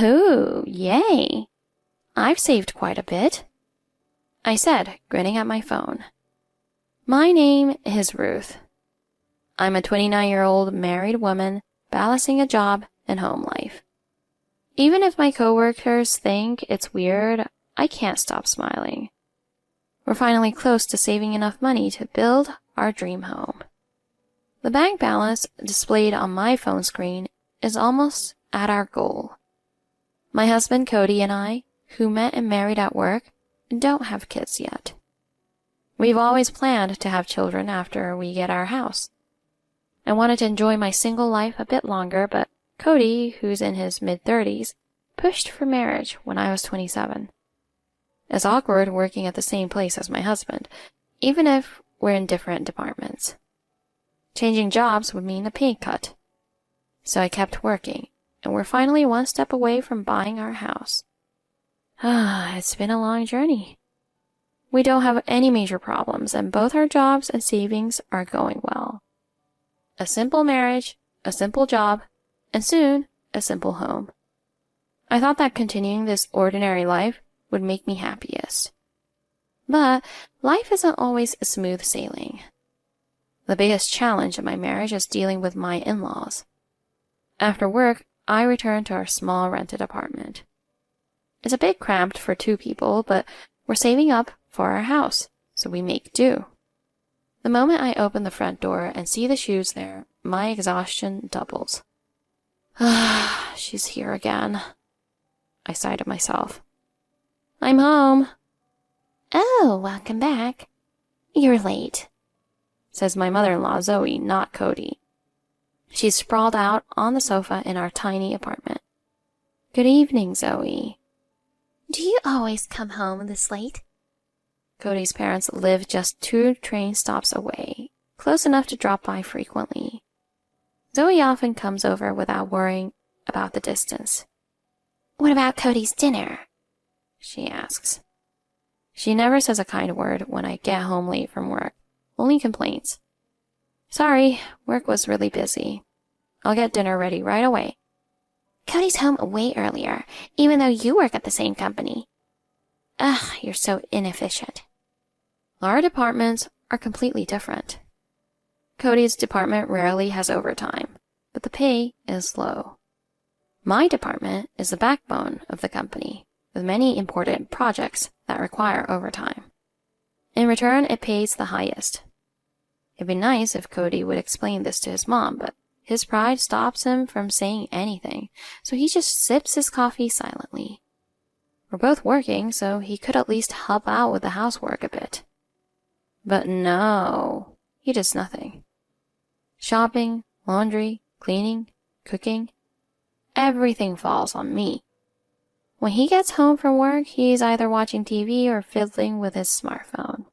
Oh, yay. I've saved quite a bit, I said, grinning at my phone. My name is Ruth. I'm a 29-year-old married woman balancing a job and home life. Even if my coworkers think it's weird, I can't stop smiling. We're finally close to saving enough money to build our dream home. The bank balance displayed on my phone screen is almost at our goal. My husband Cody and I, who met and married at work, don't have kids yet. We've always planned to have children after we get our house. I wanted to enjoy my single life a bit longer, but Cody, who's in his mid-30s, pushed for marriage when I was 27. It's awkward working at the same place as my husband, even if we're in different departments. Changing jobs would mean a pay cut. So I kept working, and we're finally one step away from buying our house. It's been a long journey. We don't have any major problems, and both our jobs and savings are going well. A simple marriage, a simple job, and soon, a simple home. I thought that continuing this ordinary life would make me happiest. But life isn't always smooth sailing. The biggest challenge in my marriage is dealing with my in-laws. After work, I return to our small rented apartment. It's a bit cramped for 2 people, but we're saving up for our house, so we make do. The moment I open the front door and see the shoes there, my exhaustion doubles. She's here again. I sigh to myself. I'm home. Oh, welcome back. You're late, says my mother-in-law Zoe, not Cody. She's sprawled out on the sofa in our tiny apartment. Good evening, Zoe. Do you always come home this late? Cody's parents live just 2 train stops away, close enough to drop by frequently. Zoe often comes over without worrying about the distance. What about Cody's dinner? She asks. She never says a kind word when I get home late from work, only complaints. Sorry, work was really busy. I'll get dinner ready right away. Cody's home way earlier, even though you work at the same company. Ugh, you're so inefficient. Our departments are completely different. Cody's department rarely has overtime, but the pay is low. My department is the backbone of the company, with many important projects that require overtime. In return, it pays the highest. It'd be nice if Cody would explain this to his mom, but his pride stops him from saying anything, so he just sips his coffee silently. We're both working, so he could at least help out with the housework a bit. But no, he does nothing. Shopping, laundry, cleaning, cooking, everything falls on me. When he gets home from work, he's either watching TV or fiddling with his smartphone.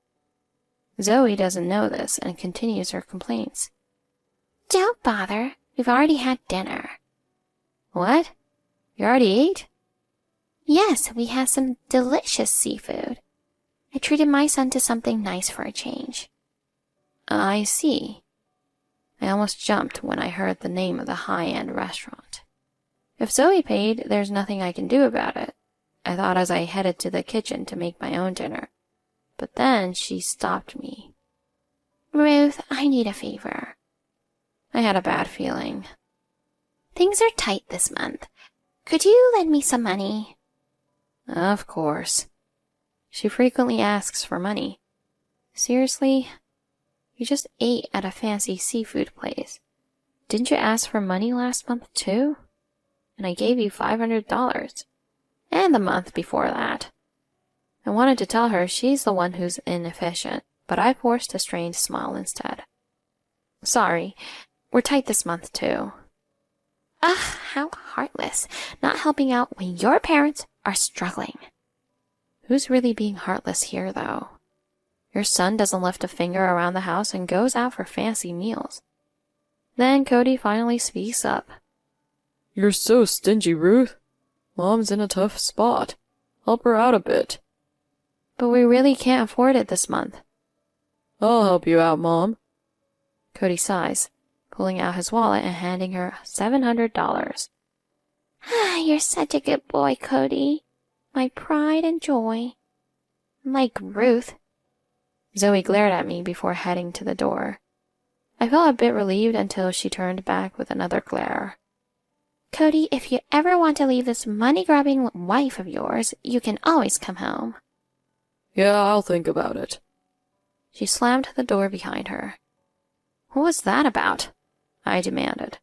Zoe doesn't know this and continues her complaints. Don't bother. We've already had dinner. What? You already ate? Yes, we had some delicious seafood. I treated my son to something nice for a change. I see. I almost jumped when I heard the name of the high-end restaurant. If Zoe paid, there's nothing I can do about it, I thought as I headed to the kitchen to make my own dinner. But then she stopped me. Ruth, I need a favor. I had a bad feeling. Things are tight this month. Could you lend me some money? Of course. She frequently asks for money. Seriously? You just ate at a fancy seafood place. Didn't you ask for money last month too? And I gave you $500. And the month before that. I wanted to tell her she's the one who's inefficient, but I forced a strained smile instead. Sorry, we're tight this month too. Ugh, how heartless, not helping out when your parents are struggling. Who's really being heartless here, though? Your son doesn't lift a finger around the house and goes out for fancy meals. Then Cody finally speaks up. You're so stingy, Ruth. Mom's in a tough spot. Help her out a bit. But we really can't afford it this month. I'll help you out, Mom. Cody sighs, pulling out his wallet and handing her $700. You're such a good boy, Cody. My pride and joy. Like Ruth. Zoe glared at me before heading to the door. I felt a bit relieved until she turned back with another glare. Cody, if you ever want to leave this money-grabbing wife of yours, you can always come home. Yeah, I'll think about it. She slammed the door behind her. What was that about? I demanded.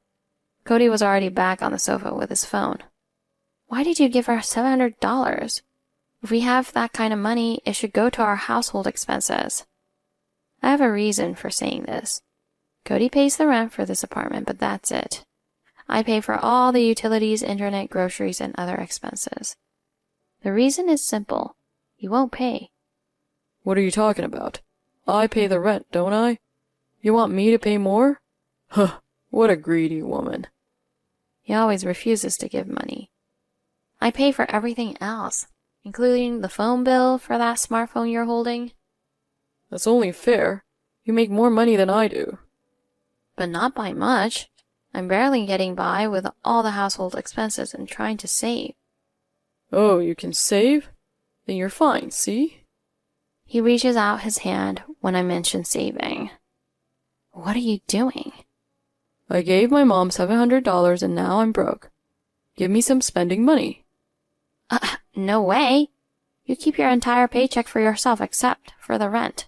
Cody was already back on the sofa with his phone. Why did you give her $700? If we have that kind of money, it should go to our household expenses. I have a reason for saying this. Cody pays the rent for this apartment, but that's it. I pay for all the utilities, internet, groceries, and other expenses. The reason is simple. He won't pay. What are you talking about? I pay the rent, don't I? You want me to pay more? Huh, what a greedy woman. He always refuses to give money. I pay for everything else, including the phone bill for that smartphone you're holding. That's only fair. You make more money than I do. But not by much. I'm barely getting by with all the household expenses and trying to save. Oh, you can save? Then you're fine, see? He reaches out his hand when I mention saving. What are you doing? I gave my mom $700 and now I'm broke. Give me some spending money. No way. You keep your entire paycheck for yourself except for the rent.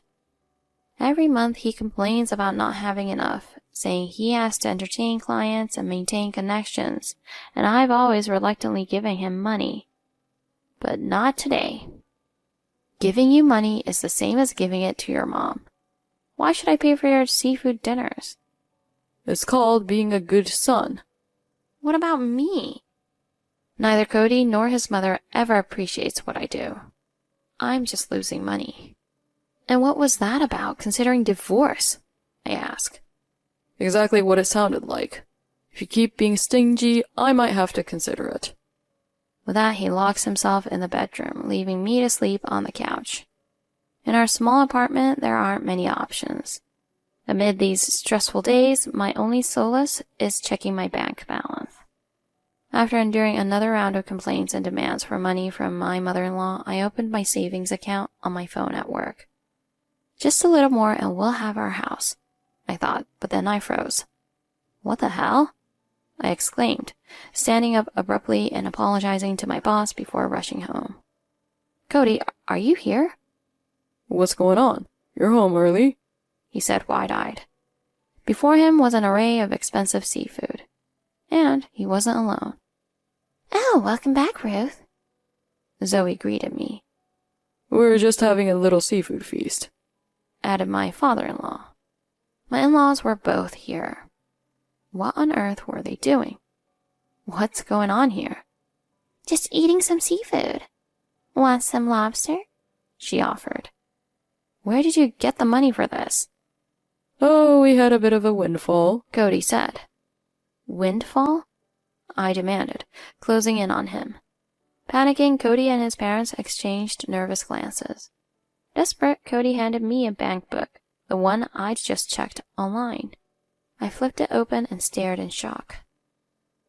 Every month he complains about not having enough, saying he has to entertain clients and maintain connections, and I've always reluctantly given him money. But not today. Giving you money is the same as giving it to your mom. Why should I pay for your seafood dinners? It's called being a good son. What about me? Neither Cody nor his mother ever appreciates what I do. I'm just losing money. And what was that about, considering divorce? I ask. Exactly what it sounded like. If you keep being stingy, I might have to consider it. With that, he locks himself in the bedroom, leaving me to sleep on the couch. In our small apartment, there aren't many options. Amid these stressful days, my only solace is checking my bank balance. After enduring another round of complaints and demands for money from my mother-in-law, I opened my savings account on my phone at work. Just a little more and we'll have our house, I thought, but then I froze. What the hell? I exclaimed, standing up abruptly and apologizing to my boss before rushing home. Cody, are you here? What's going on? You're home early? He said wide-eyed. Before him was an array of expensive seafood. And he wasn't alone. Oh, welcome back, Ruth. Zoe greeted me. We're just having a little seafood feast, added my father-in-law. My in-laws were both here. What on earth were they doing? What's going on here? Just eating some seafood. Want some lobster? She offered. Where did you get the money for this? Oh, we had a bit of a windfall, Cody said. Windfall? I demanded, closing in on him. Panicking, Cody and his parents exchanged nervous glances. Desperate, Cody handed me a bank book, the one I'd just checked online. I flipped it open and stared in shock.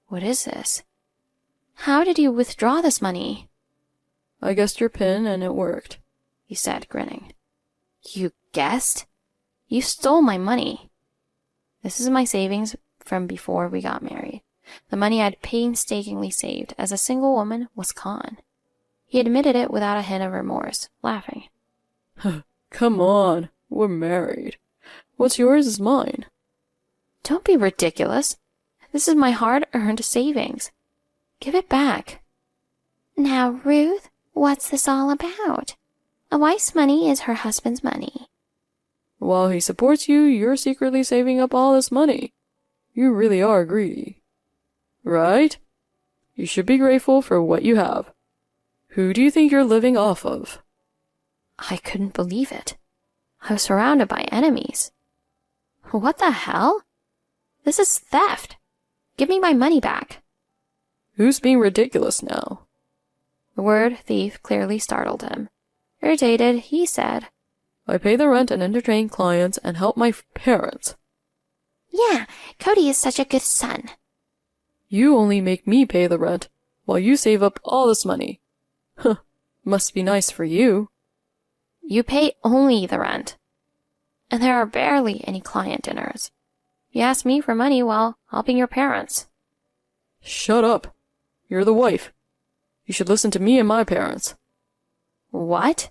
What is this? How did you withdraw this money? I guessed your PIN and it worked, he said, grinning. You guessed? You stole my money. This is my savings from before we got married. The money I'd painstakingly saved as a single woman was gone. He admitted it without a hint of remorse, laughing. Come on, we're married. What's yours is mine. Don't be ridiculous. This is my hard-earned savings. Give it back. Now, Ruth, what's this all about? A wife's money is her husband's money. While he supports you, you're secretly saving up all this money. You really are greedy. Right? You should be grateful for what you have. Who do you think you're living off of? I couldn't believe it. I was surrounded by enemies. What the hell? This is theft. Give me my money back. Who's being ridiculous now? The word thief clearly startled him. Irritated, he said, I pay the rent and entertain clients and help my parents. Yeah, Cody is such a good son. You only make me pay the rent, while you save up all this money. Huh, must be nice for you. You pay only the rent. And there are barely any client dinners. You ask me for money while helping your parents. Shut up. You're the wife. You should listen to me and my parents. What?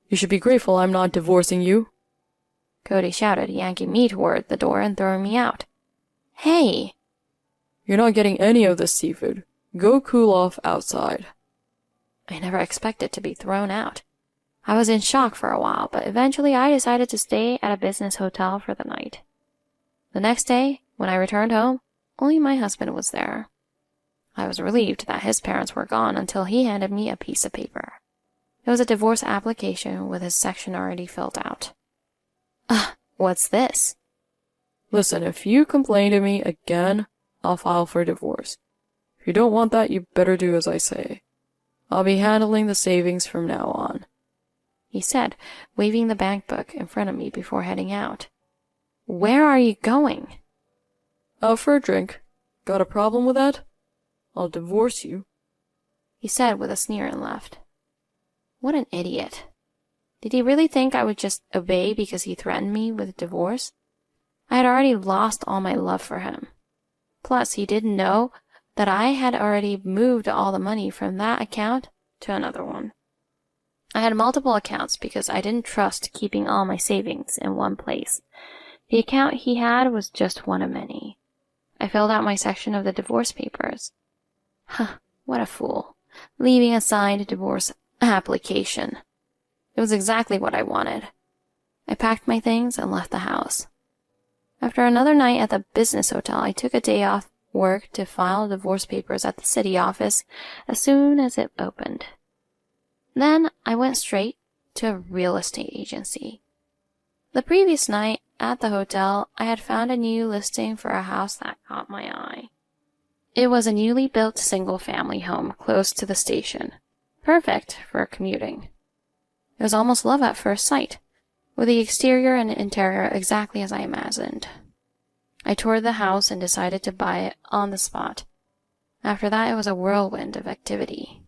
You should be grateful I'm not divorcing you. Cody shouted, yanking me toward the door and throwing me out. Hey! You're not getting any of this seafood. Go cool off outside. I never expected to be thrown out. I was in shock for a while, but eventually I decided to stay at a business hotel for the night. The next day, when I returned home, only my husband was there. I was relieved that his parents were gone until he handed me a piece of paper. It was a divorce application with his section already filled out. What's this? Listen, if you complain to me again, I'll file for divorce. If you don't want that, you better do as I say. I'll be handling the savings from now on, he said, waving the bank book in front of me before heading out. Where are you going? Out for a drink. Got a problem with that? I'll divorce you, he said with a sneer and left. What an idiot. Did he really think I would just obey because he threatened me with divorce? I had already lost all my love for him. Plus, he didn't know that I had already moved all the money from that account to another one. I had multiple accounts because I didn't trust keeping all my savings in one place. The account he had was just one of many. I filled out my section of the divorce papers. What a fool. Leaving a signed divorce application. It was exactly what I wanted. I packed my things and left the house. After another night at the business hotel, I took a day off work to file divorce papers at the city office as soon as it opened. Then I went straight to a real estate agency. The previous night at the hotel, I had found a new listing for a house that caught my eye. It was a newly built single-family home close to the station, perfect for commuting. It was almost love at first sight, with the exterior and interior exactly as I imagined. I toured the house and decided to buy it on the spot. After that, it was a whirlwind of activity.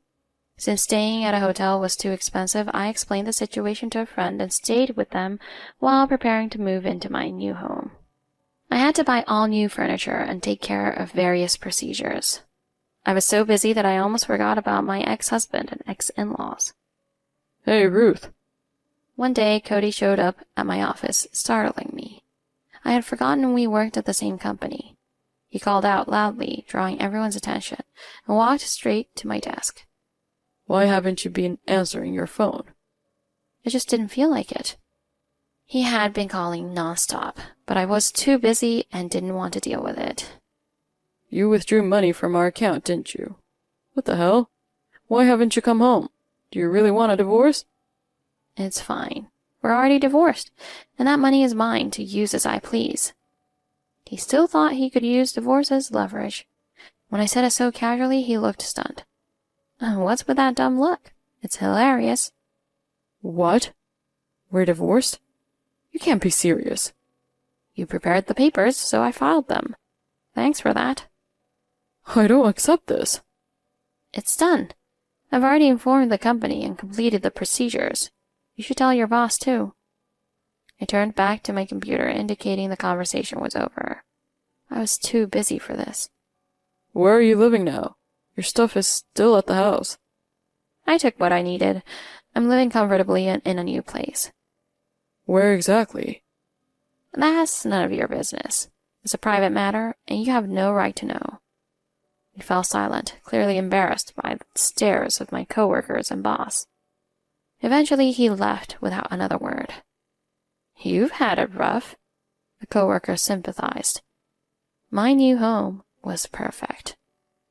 Since staying at a hotel was too expensive, I explained the situation to a friend and stayed with them while preparing to move into my new home. I had to buy all new furniture and take care of various procedures. I was so busy that I almost forgot about my ex-husband and ex-in-laws. Hey, Ruth. One day, Cody showed up at my office, startling me. I had forgotten we worked at the same company. He called out loudly, drawing everyone's attention, and walked straight to my desk. Why haven't you been answering your phone? I just didn't feel like it. He had been calling nonstop, but I was too busy and didn't want to deal with it. You withdrew money from our account, didn't you? What the hell? Why haven't you come home? Do you really want a divorce? It's fine. We're already divorced, and that money is mine to use as I please. He still thought he could use divorce as leverage. When I said it so casually, he looked stunned. What's with that dumb look? It's hilarious. What? We're divorced? You can't be serious. You prepared the papers, so I filed them. Thanks for that. I don't accept this. It's done. I've already informed the company and completed the procedures. You should tell your boss, too. I turned back to my computer, indicating the conversation was over. I was too busy for this. Where are you living now? Your stuff is still at the house. I took what I needed. I'm living comfortably in a new place. Where exactly? That's none of your business. It's a private matter, and you have no right to know. He fell silent, clearly embarrassed by the stares of my coworkers and boss. Eventually, he left without another word. You've had it rough, the coworker sympathized. My new home was perfect.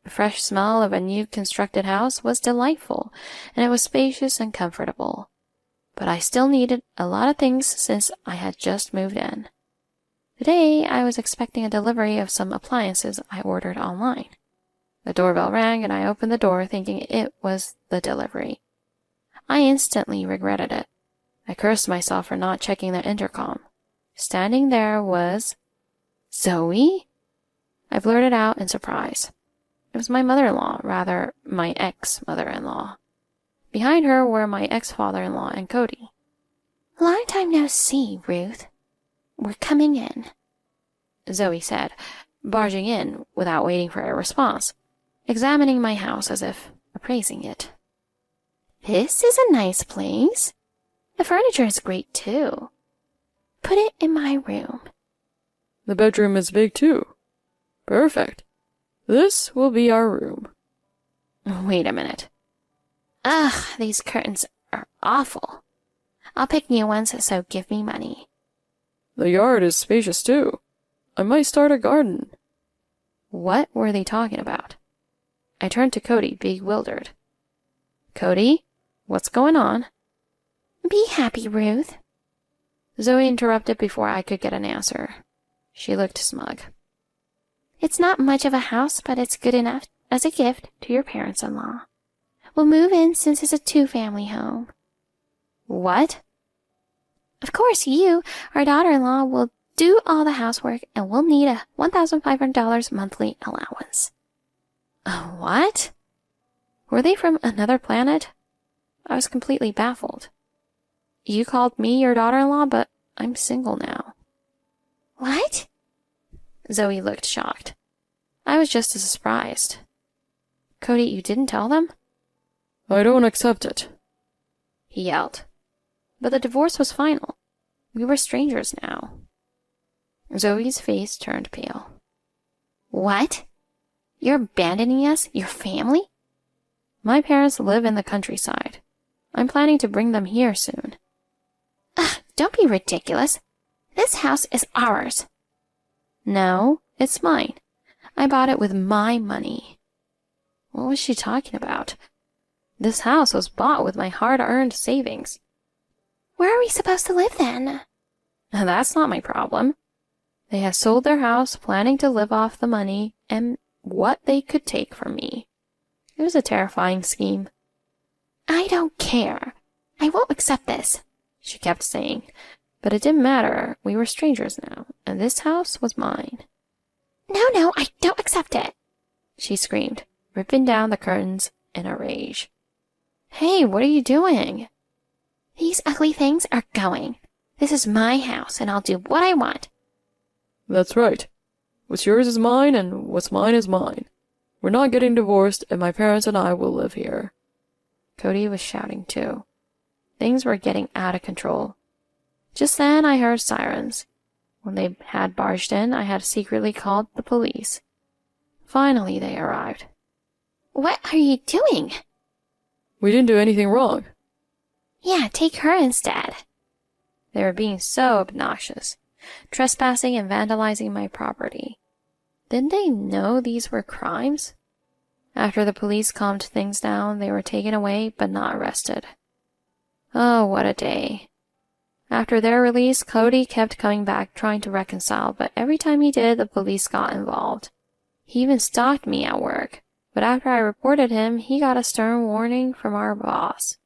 The fresh smell of a new constructed house was delightful, and it was spacious and comfortable. But I still needed a lot of things since I had just moved in. Today, I was expecting a delivery of some appliances I ordered online. The doorbell rang, and I opened the door thinking it was the delivery. I instantly regretted it. I cursed myself for not checking the intercom. Standing there was... Zoe? I blurted out in surprise. It was my mother-in-law, rather, my ex-mother-in-law. Behind her were my ex-father-in-law and Cody. Long time no see, Ruth. We're coming in, Zoe said, barging in without waiting for a response, examining my house as if appraising it. This is a nice place. The furniture is great, too. Put it in my room. The bedroom is big too. Perfect. This will be our room. Wait a minute. Ugh, these curtains are awful. I'll pick new ones, so give me money. The yard is spacious too. I might start a garden. What were they talking about? I turned to Cody, bewildered. Cody, what's going on? Be happy, Ruth. Zoe interrupted before I could get an answer. She looked smug. It's not much of a house, but it's good enough as a gift to your parents-in-law. We'll move in since it's a two-family home. What? Of course, you, our daughter-in-law, will do all the housework, and we'll need a $1,500 monthly allowance. What? Were they from another planet? I was completely baffled. You called me your daughter-in-law, but I'm single now. What? Zoe looked shocked. I was just as surprised. Cody, you didn't tell them? I don't accept it, he yelled. But the divorce was final. We were strangers now. Zoe's face turned pale. What? You're abandoning us, your family? My parents live in the countryside. I'm planning to bring them here soon. Ugh, don't be ridiculous. This house is ours. No, it's mine. I bought it with my money. What was she talking about? This house was bought with my hard-earned savings. Where are we supposed to live then? That's not my problem. They have sold their house, planning to live off the money and what they could take from me. It was a terrifying scheme. I don't care. I won't accept this, she kept saying. But it didn't matter. We were strangers now, and this house was mine. No, I don't accept it, she screamed, ripping down the curtains in a rage. Hey, what are you doing? These ugly things are going. This is my house, and I'll do what I want. That's right. What's yours is mine, and what's mine is mine. We're not getting divorced, and my parents and I will live here. Cody was shouting too. Things were getting out of control. Just then I heard sirens. When they had barged in, I had secretly called the police. Finally they arrived. What are you doing? We didn't do anything wrong. Yeah, take her instead. They were being so obnoxious, trespassing and vandalizing my property. Didn't they know these were crimes? After the police calmed things down, they were taken away but not arrested. Oh, what a day. After their release, Cody kept coming back trying to reconcile, but every time he did, the police got involved. He even stalked me at work, but after I reported him, he got a stern warning from our boss.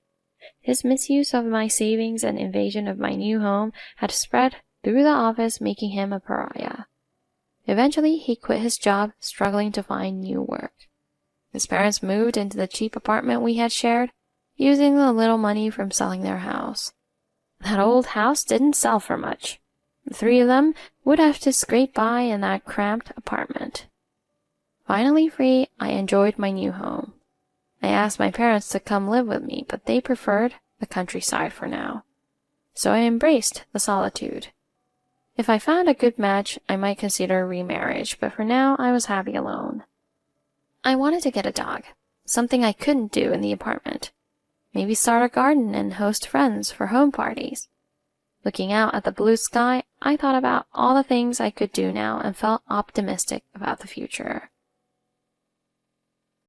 His misuse of my savings and invasion of my new home had spread through the office, making him a pariah. Eventually, he quit his job, struggling to find new work. His parents moved into the cheap apartment we had shared, using the little money from selling their house. That old house didn't sell for much. The three of them would have to scrape by in that cramped apartment. Finally free, I enjoyed my new home. I asked my parents to come live with me, but they preferred the countryside for now. So I embraced the solitude. If I found a good match, I might consider remarriage, but for now I was happy alone. I wanted to get a dog, something I couldn't do in the apartment. Maybe start a garden and host friends for home parties. Looking out at the blue sky, I thought about all the things I could do now and felt optimistic about the future.